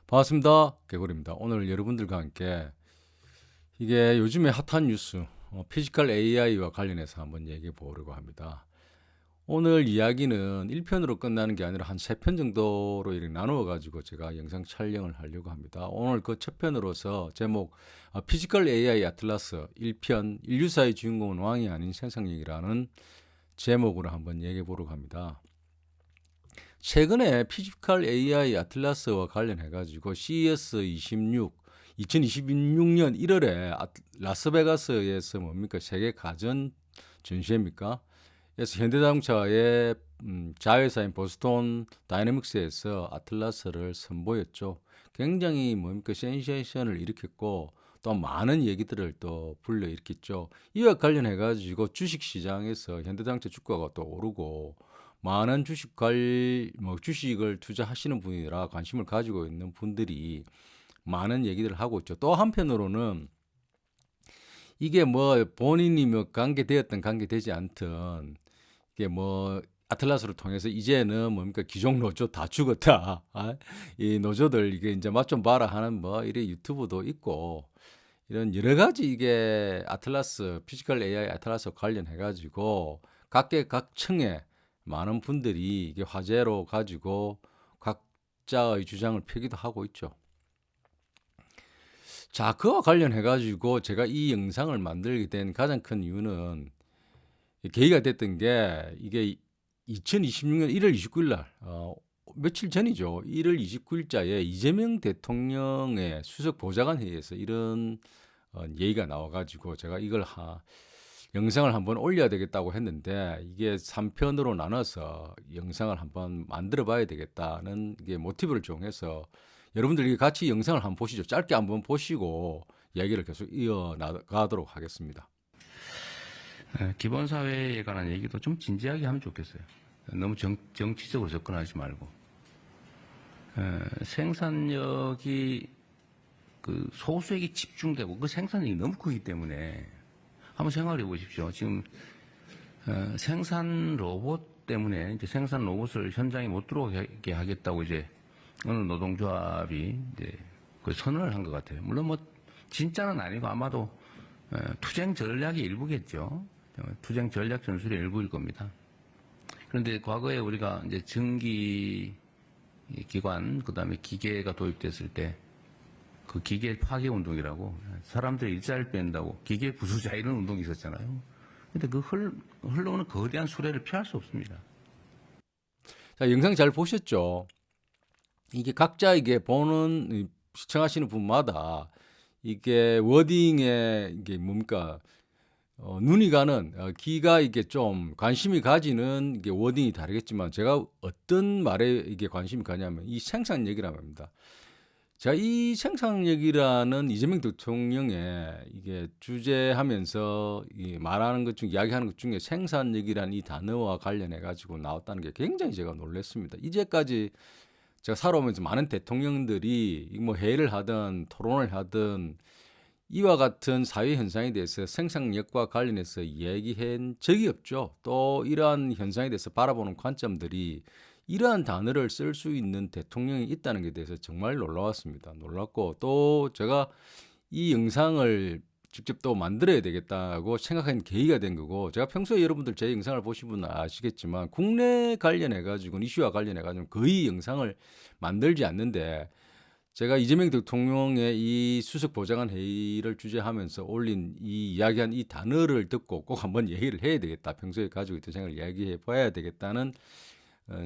반갑습니다. 개구리입니다. 오늘 여러분들과 함께 이게 요즘에 핫한 뉴스, 피지컬 AI와 관련해서 한번 얘기해 보려고 합니다. 오늘 이야기는 1편으로 끝나는 게 아니라 한 3편 정도로 이렇게 나누어 가지고 제가 영상 촬영을 하려고 합니다. 오늘 그 첫 편으로서 제목 피지컬 AI 아틀라스 1편 인류사의 주인공은 왕이 아닌 생산력이라는 제목으로 한번 얘기해 보려고 합니다. 최근에 피지컬 AI 아틀라스와 관련해 가지고 CES 26 2026년 1월에 라스베가스에서 뭡니까 세계 가전 전시회입니까? 그래서 현대자동차의 자회사인 보스톤 다이내믹스에서 아틀라스를 선보였죠. 굉장히 뭡니까 센세이션을 일으켰고 또 많은 얘기들을 또 불러일으켰죠. 이와 관련해 가지고 주식 시장에서 현대자동차 주가가 또 오르고 많은 주식을 투자하시는 분이라 관심을 가지고 있는 분들이 많은 얘기들을 하고 있죠. 또 한편으로는 이게 뭐 본인이 뭐 관계되지 않든 이게 뭐 아틀라스를 통해서 이제는 뭡니까 기존 노조 다 죽었다. 이 노조들 이게 이제 맛 좀 봐라 하는 뭐 이래 유튜브도 있고 이런 여러 가지 이게 아틀라스 피지컬 AI 아틀라스 관련해 가지고 각계각층의 많은 분들이 이게 화제로 가지고 각자의 주장을 펴기도 하고 있죠. 자, 그와 관련해 가지고 제가 이 영상을 만들게 된 가장 큰 이유는 계기가 됐던 게 이게 2026년 1월 29일 날 며칠 전이죠. 1월 29일자에 이재명 대통령의 수석 보좌관 회의에서 이런 얘기가 나와 가지고 제가 이걸 영상을 한번 올려야 되겠다고 했는데 이게 3편으로 나눠서 영상을 한번 만들어 봐야 되겠다는 게 모티브를 정해서 여러분들이 같이 영상을 한번 보시죠. 짧게 한번 보시고 이야기를 계속 이어나가도록 하겠습니다. 기본 사회에 관한 얘기도 좀 진지하게 하면 좋겠어요. 너무 정치적으로 접근하지 말고. 생산력이 그 소수에게 집중되고 그 생산력이 너무 크기 때문에 한번 생각해 보십시오. 지금 생산 로봇 때문에 이제 생산 로봇을 현장에 못 들어오게 하겠다고 이제 어느 노동조합이 이제 그 선언을 한 것 같아요. 물론 뭐 진짜는 아니고 아마도 투쟁 전략의 일부겠죠. 투쟁 전략 전술의 일부일 겁니다. 그런데 과거에 우리가 이제 전기 기관 그다음에 기계가 도입됐을 때 그 기계 파괴 운동이라고 사람들이 일자리를 뺀다고 기계 부수자 이런 운동이 있었잖아요. 근데 그 흘러오는 거대한 수레를 피할 수 없습니다. 자, 영상 잘 보셨죠? 이게 각자 이게 보는 시청하시는 분마다 이게 워딩에 이게 뭡니까 눈이 가는 귀가 이게 좀 관심이 가지는 이게 워딩이 다르겠지만 제가 어떤 말에 이게 관심이 가냐면 이 생산력이란 말입니다. 제가 이 생산력이라는 이재명 대통령의 이게 주제하면서 말하는 것 중 이야기하는 것 중에 생산력이라는 이 단어와 관련해 가지고 나왔다는 게 굉장히 제가 놀랐습니다. 이제까지 제가 살아오면서 많은 대통령들이 뭐 회의를 하든 토론을 하든 이와 같은 사회 현상에 대해서 생산력과 관련해서 얘기한 적이 없죠. 또 이러한 현상에 대해서 바라보는 관점들이 이러한 단어를 쓸 수 있는 대통령이 있다는 것에 대해서 정말 놀라웠습니다. 놀랐고 또 제가 이 영상을 직접 또 만들어야 되겠다고 생각한 계기가 된 거고 제가 평소에 여러분들 제 영상을 보신 분은 아시겠지만 국내 관련해 가지고 이슈와 관련해 가지고 거의 영상을 만들지 않는데 제가 이재명 대통령의 이 수석 보좌관 회의를 주재하면서 올린 이 이야기한 이 단어를 듣고 꼭 한번 얘기를 해야 되겠다. 평소에 가지고 있던 생각을 이야기해 봐야 되겠다는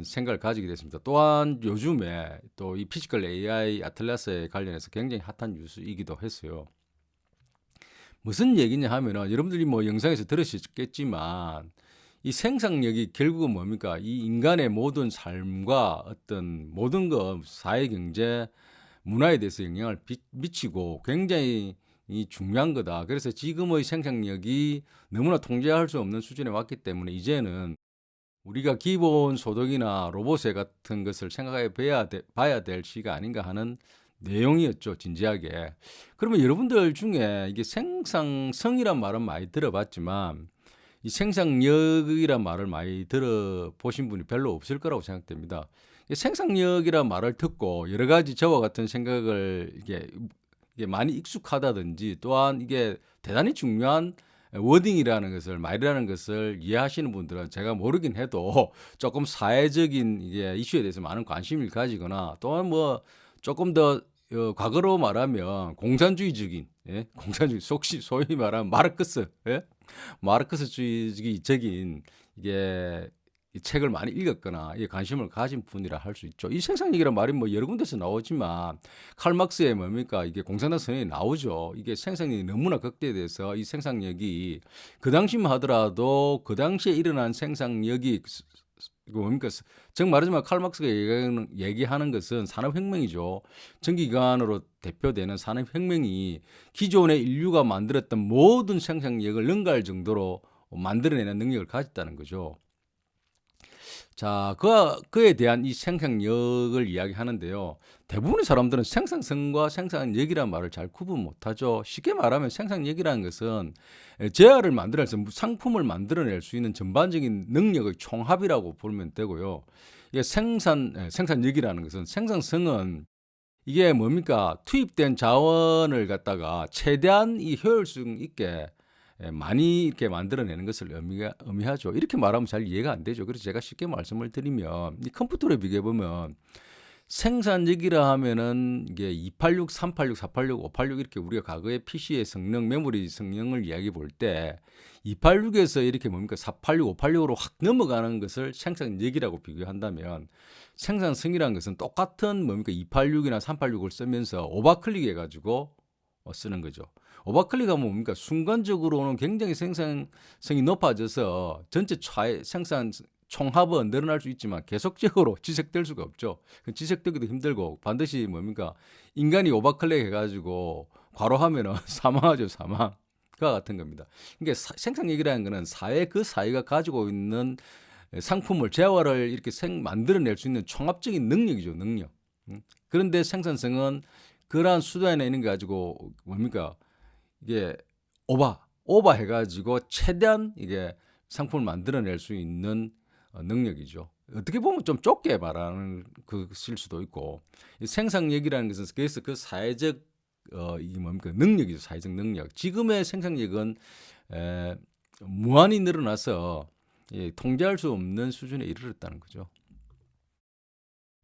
생각을 가지게 됐습니다. 또한 요즘에 또 이 피지컬 AI 아틀라스에 관련해서 굉장히 핫한 뉴스이기도 했어요. 무슨 얘기냐 하면은 여러분들이 뭐 영상에서 들으셨겠지만 이 생산력이 결국은 뭡니까? 이 인간의 모든 삶과 어떤 모든 것, 사회, 경제, 문화에 대해서 영향을 미치고 굉장히 중요한 거다. 그래서 지금의 생산력이 너무나 통제할 수 없는 수준에 왔기 때문에 이제는 우리가 기본 소득이나 로봇세 같은 것을 생각해 봐야 될 시가 아닌가 하는 내용이었죠, 진지하게. 그러면 여러분들 중에 이게 생산성이란 말은 많이 들어봤지만 이 생산력이란 말을 많이 들어보신 분이 별로 없을 거라고 생각됩니다. 이 생산력이란 말을 듣고 여러 가지 저와 같은 생각을 이게 많이 익숙하다든지 또한 이게 대단히 중요한 워딩이라는 것을 말이라는 것을 이해하시는 분들은 제가 모르긴 해도 조금 사회적인 이게 이슈에 대해서 많은 관심을 가지거나 또한 뭐 조금 더 과거로 말하면 공산주의적인 공산주의 소위 말하면 마르크스 마르크스주의적인 이게 이 책을 많이 읽었거나 이게 관심을 가진 분이라 할 수 있죠. 이 생산력이란 말이 뭐 여러 군데서 나오지만 칼 막스의 뭡니까 이게 공산당 선언이 나오죠. 이게 생산력이 너무나 극대돼서 이 생산력이 그 당시만 하더라도 그 당시에 일어난 생산력이 이거 뭡니까? 정 말하지만 칼 막스가 얘기하는 것은 산업혁명이죠. 전기기관으로 대표되는 산업혁명이 기존의 인류가 만들었던 모든 생산력을 능가할 정도로 만들어내는 능력을 가졌다는 거죠. 자, 그에 대한 이 생산력을 이야기하는데요. 대부분의 사람들은 생산성과 생산력이라는 말을 잘 구분 못하죠. 쉽게 말하면 생산력이라는 것은 재화를 만들어내서 상품을 만들어낼 수 있는 전반적인 능력의 총합이라고 보면 되고요. 이게 생산력이라는 것은 생산성은 이게 뭡니까? 투입된 자원을 갖다가 최대한 이 효율성 있게 많이 이렇게 만들어내는 것을 의미하죠. 이렇게 말하면 잘 이해가 안 되죠. 그래서 제가 쉽게 말씀을 드리면 이 컴퓨터로 비교해 보면 생산력이라 하면은 이게 286, 386, 486, 586 이렇게 우리가 과거에 PC의 성능, 메모리 성능을 이야기 볼 때 286에서 이렇게 뭡니까 486, 586으로 확 넘어가는 것을 생산력이라고 비교한다면 생산성이라는 것은 똑같은 뭡니까 286이나 386을 쓰면서 오버클릭 해가지고 쓰는 거죠. 오버클릭하면 뭡니까 순간적으로는 굉장히 생산성이 높아져서 전체 생산 총합은 늘어날 수 있지만 계속적으로 지속될 수가 없죠. 지속되기도 힘들고 반드시 뭡니까 인간이 오버클릭 해가지고 과로하면은 사망하죠. 사망과 같은 겁니다. 그러니까 생산력이라는 것은 그 사회가 가지고 있는 상품을 재화를 이렇게 만들어낼 수 있는 총합적인 능력이죠. 능력. 그런데 생산성은 그러한 수단에 있는 게 가지고 뭡니까 이게 오버 해가지고 최대한 이게 상품을 만들어낼 수 있는 능력이죠. 어떻게 보면 좀 좁게 말하는 것일 수도 있고 생산력이라는 것은 그래서 그 사회적 이게 뭡니까 능력이죠. 사회적 능력. 지금의 생산력은 무한히 늘어나서 통제할 수 없는 수준에 이르렀다는 거죠.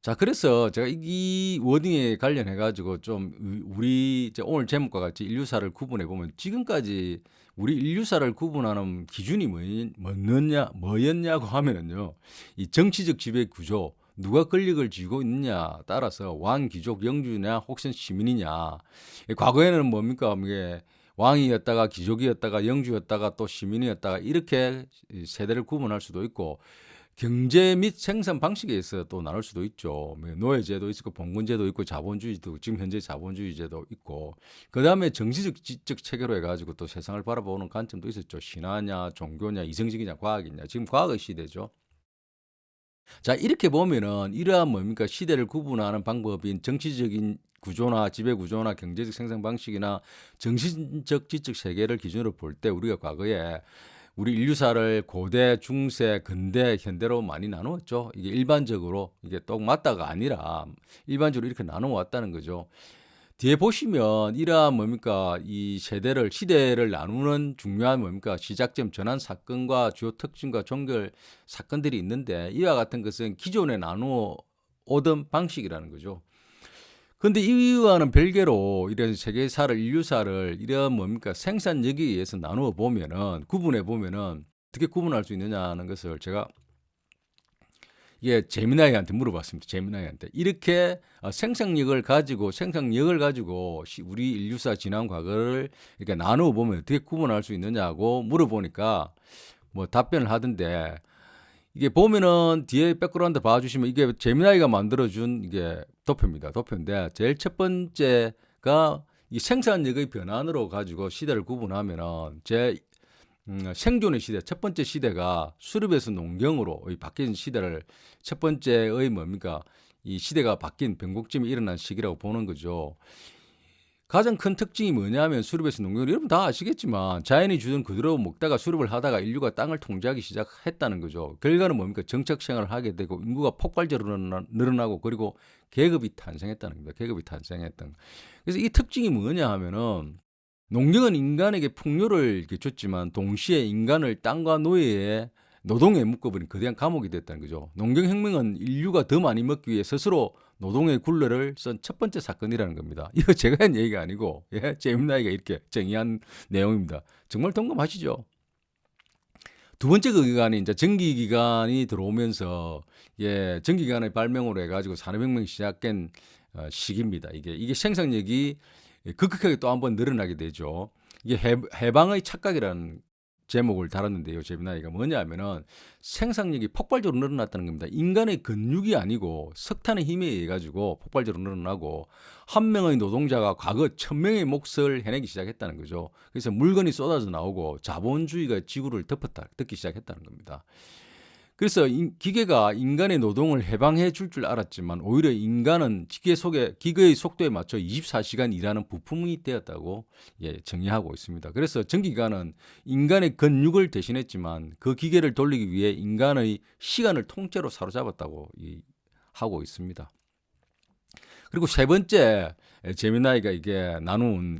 자, 그래서 제가 이 워딩에 관련해 가지고 좀 우리 오늘 제목과 같이 인류사를 구분해 보면 지금까지 우리 인류사를 구분하는 기준이 뭐였냐고 하면은요. 이 정치적 지배 구조, 누가 권력을 쥐고 있느냐 따라서 왕, 귀족, 영주냐 혹은 시민이냐. 과거에는 뭡니까? 이게 왕이었다가 귀족이었다가 영주였다가 또 시민이었다가 이렇게 세대를 구분할 수도 있고 경제 및 생산 방식에 있어 또 나눌 수도 있죠. 노예제도 있고 봉건제도 있고 자본주의도 지금 현재 자본주의제도 있고 그다음에 정치적 지적 체계로 해가지고 또 세상을 바라보는 관점도 있었죠. 신화냐 종교냐 이성적이냐 과학이냐 지금 과학의 시대죠. 자 이렇게 보면은 이러한 뭡니까 시대를 구분하는 방법인 정치적인 구조나 지배 구조나 경제적 생산 방식이나 정신적 지적 세계를 기준으로 볼 때 우리가 과거에 우리 인류사를 고대, 중세, 근대, 현대로 많이 나누었죠. 이게 일반적으로 이게 또 맞다가 아니라 일반적으로 이렇게 나누어왔다는 거죠. 뒤에 보시면 이러한 뭡니까 이 시대를 나누는 중요한 뭡니까 시작점 전환 사건과 주요 특징과 종결 사건들이 있는데 이와 같은 것은 기존에 나누어 오던 방식이라는 거죠. 근데 이와는 별개로 이런 세계사를 인류사를 이런 뭡니까 생산력에 의해서 나누어 보면은 구분해 보면은 어떻게 구분할 수 있느냐는 것을 제가 이게 제미나이한테 물어봤습니다. 제미나이한테 이렇게 생산력을 가지고 우리 인류사 지난 과거를 이렇게 나누어 보면 어떻게 구분할 수 있느냐고 물어보니까 뭐 답변을 하던데 이게 보면은 뒤에 백그라운드 봐주시면 이게 제미나이가 만들어준 이게 도표입니다. 도표인데 제일 첫 번째가 이 생산력의 변환으로 가지고 시대를 구분하면은 생존의 시대 첫 번째 시대가 수렵에서 농경으로 바뀐 시대를 첫 번째의 뭡니까 이 시대가 바뀐 변곡점이 일어난 시기라고 보는 거죠. 가장 큰 특징이 뭐냐면 수렵에서 농경을 여러분 다 아시겠지만 자연이 주던 그대로 먹다가 수렵을 하다가 인류가 땅을 통제하기 시작했다는 거죠. 결과는 뭡니까? 정착 생활을 하게 되고 인구가 폭발적으로 늘어나고 그리고 계급이 탄생했다는 겁니다. 계급이 탄생했던. 그래서 이 특징이 뭐냐 하면은 농경은 인간에게 풍요를 이렇게 줬지만 동시에 인간을 땅과 노예의 노동에 묶어버린 거대한 감옥이 됐다는 거죠. 농경혁명은 인류가 더 많이 먹기 위해 스스로 노동의 굴레를 쓴 첫 번째 사건이라는 겁니다. 이거 제가 한 얘기가 아니고 제임나이가 이렇게 정의한 내용입니다. 정말 동감하시죠? 두 번째 그 기간이 이제 전기기관이 들어오면서 전기기관의 발명으로 해가지고 산업혁명이 시작된 시기입니다. 이게 생산력이 급격하게 또 한번 늘어나게 되죠. 이게 해방의 착각이라는 제목을 달았는데요. 제미나이가 뭐냐면은 생산력이 폭발적으로 늘어났다는 겁니다. 인간의 근육이 아니고 석탄의 힘에 의해 가지고 폭발적으로 늘어나고 한 명의 노동자가 과거 1000명의 몫을 해내기 시작했다는 거죠. 그래서 물건이 쏟아져 나오고 자본주의가 지구를 덮기 시작했다는 겁니다. 그래서 기계가 인간의 노동을 해방해 줄 알았지만 오히려 인간은 기계의 속도에 맞춰 24시간 일하는 부품이 되었다고 정의하고 있습니다. 그래서 전기기관은 인간의 근육을 대신했지만 그 기계를 돌리기 위해 인간의 시간을 통째로 사로잡았다고 하고 있습니다. 그리고 세 번째 제미나이가 나눈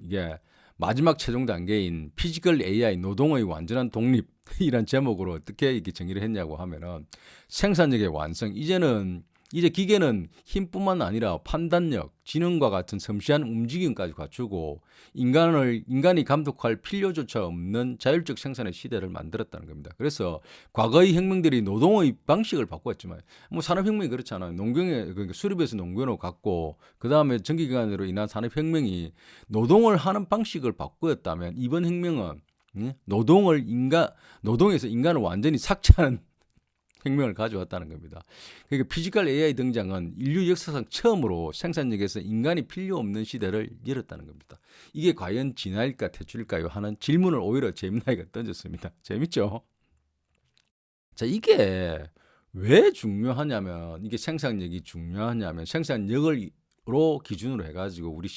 마지막 최종 단계인 피지컬 AI 노동의 완전한 독립이란 제목으로 어떻게 이렇게 정의를 했냐고 하면은 생산력의 완성. 이제 기계는 힘뿐만 아니라 판단력, 지능과 같은 섬세한 움직임까지 갖추고 인간이 감독할 필요조차 없는 자율적 생산의 시대를 만들었다는 겁니다. 그래서 과거의 혁명들이 노동의 방식을 바꾸었지만 뭐 산업혁명이 그렇잖아요. 그러니까 수렵에서 농경으로 갔고 그 다음에 전기기관으로 인한 산업혁명이 노동을 하는 방식을 바꾸었다면 이번 혁명은 노동에서 인간을 완전히 삭제하는 혁명을 가져왔다는 겁니다. 그러니까 피지컬 AI 등장은 인류 역사상 처음으로 생산력에서 인간이 필요 없는 시대를 열었다는 겁니다. 이게 과연 진화일까 퇴출일까요? 하는 질문을 오히려 제미나이가 던졌습니다. 재밌죠? 자, 이게 왜 중요하냐면 이게 생산력이 중요하냐면 생산력으로 기준으로 해가지고 우리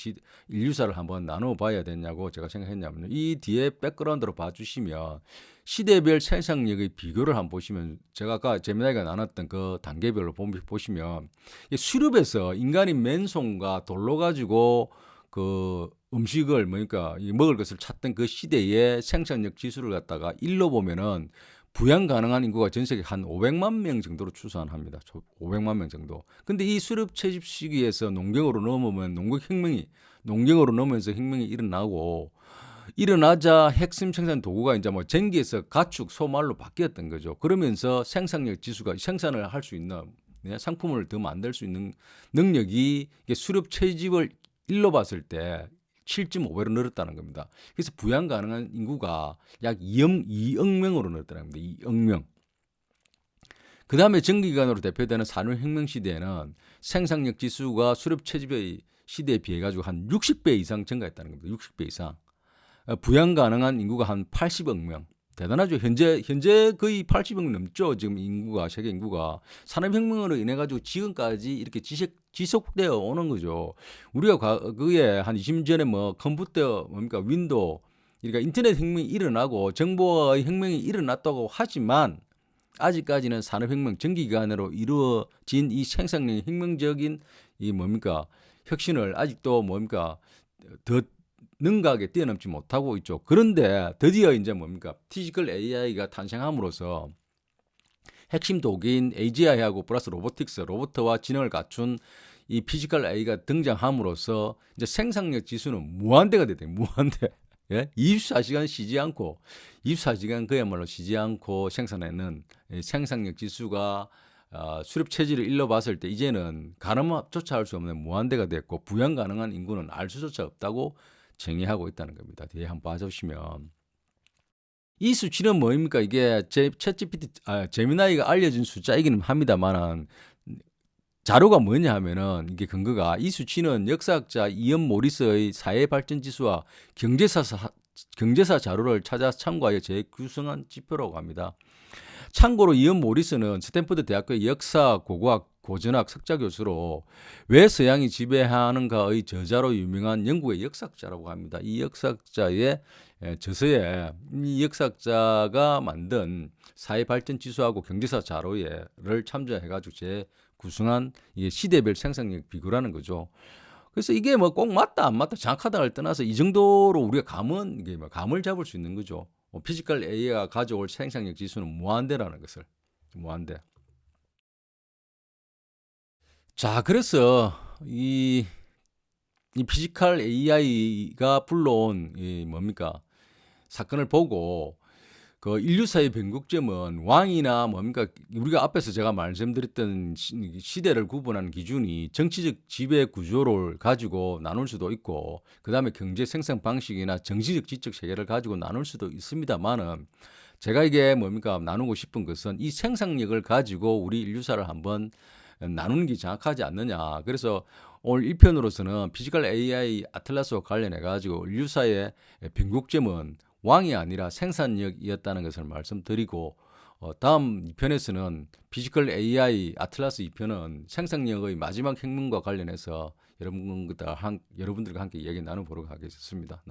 인류사를 한번 나눠봐야 되냐고 제가 생각했냐면요. 이 뒤에 백그라운드로 봐주시면 시대별 생산력의 비교를 한번 보시면 제가 아까 제미나이가 나눴던 그 단계별로 보시면 수렵에서 인간이 맨손과 돌로 가지고 그 음식을 먹을 것을 찾던 그 시대의 생산력 지수를 갖다가 일로 보면은 부양 가능한 인구가 전 세계 한 500만 명 정도로 추산합니다. 500만 명 정도. 근데 이 수렵 채집 시기에서 농경으로 넘으면 농경으로 넘으면서 혁명이 일어나자 핵심 생산 도구가 이제 뭐 전기에서 가축, 소말로 바뀌었던 거죠. 그러면서 생산력 지수가 생산을 할 수 있는 상품을 더 만들 수 있는 능력이 수렵 채집을 일로 봤을 때 7.5배로 늘었다는 겁니다. 그래서 부양 가능한 인구가 약 2억 명으로 늘었다는 겁니다. 2억 명. 그 다음에 전기기관으로 대표되는 산업혁명 시대에는 생산력 지수가 수렵 채집의 시대에 비해 가지고 한 60배 이상 증가했다는 겁니다. 60배 이상. 부양 가능한 인구가 한 80억 명. 대단하죠. 현재 거의 80억 넘죠. 지금 세계 인구가 산업혁명으로 인해 가지고 지금까지 이렇게 지속되어 오는 거죠. 우리가 과거에 한 20년 전에 뭐 컴퓨터 윈도우 그러니까 인터넷 혁명이 일어나고 정보의 혁명이 일어났다고 하지만 아직까지는 산업혁명 전기기관으로 이루어진 이 생산력의 혁명적인 혁신을 아직도 더 능가하게 뛰어넘지 못하고 있죠. 그런데 드디어 이제 피지컬 AI가 탄생함으로써 핵심 도구인 AGI하고 플러스 로봇과 지능을 갖춘 이 피지컬 AI가 등장함으로써 이제 생산력 지수는 무한대가 됐대요. 무한대. 24시간 쉬지 않고 24시간 그야말로 쉬지 않고 생산하는 생산력 지수가 수렵 체질을 일러 봤을 때 이제는 가늠조차 할 수 없는 무한대가 됐고 부양 가능한 인구는 알 수조차 없다고 정의하고 있다는 겁니다. 뒤에 한번 봐주시면 이 수치는 뭐입니까? 이게 제미나이가 알려준 숫자이기는 합니다만은 자료가 뭐냐 하면은 이게 근거가 이 수치는 역사학자 이언 모리스의 사회 발전 지수와 경제사 자료를 찾아 참고하여 재구성한 지표라고 합니다. 참고로 이언 모리스는 스탠퍼드 대학교의 역사 고고학 고전학 석자 교수로 왜 서양이 지배하는가의 저자로 유명한 영국의 역사학자라고 합니다. 이 역사학자의 저서에 이 역사학자가 만든 사회발전지수하고 경제사 자료를 참조해가지고 구성한 이게 시대별 생산력 비교라는 거죠. 그래서 이게 뭐 꼭 맞다 안 맞다 정확하다를 떠나서 이 정도로 우리가 이게 뭐 감을 잡을 수 있는 거죠. 피지컬 AI가 가져올 생산력 지수는 무한대라는 것을. 무한대. 자, 그래서 이 피지컬 AI가 불러온 뭡니까? 사건을 보고 그 인류사의 변곡점은 왕이나 뭡니까? 우리가 앞에서 제가 말씀드렸던 시대를 구분하는 기준이 정치적 지배 구조를 가지고 나눌 수도 있고, 그 다음에 경제 생산 방식이나 정치적 지적 세계를 가지고 나눌 수도 있습니다만은, 제가 이게 뭡니까? 나누고 싶은 것은 이 생산력을 가지고 우리 인류사를 한번 나누는 게 정확하지 않느냐. 그래서 오늘 1편으로서는 피지컬 AI 아틀라스와 관련해 가지고 인류사의 변곡점은 왕이 아니라 생산력이었다는 것을 말씀드리고, 다음 2편에서는 피지컬 AI 아틀라스 2편은 생산력의 마지막 혁명과 관련해서 여러분들과 함께 이야기 나눠보도록 하겠습니다.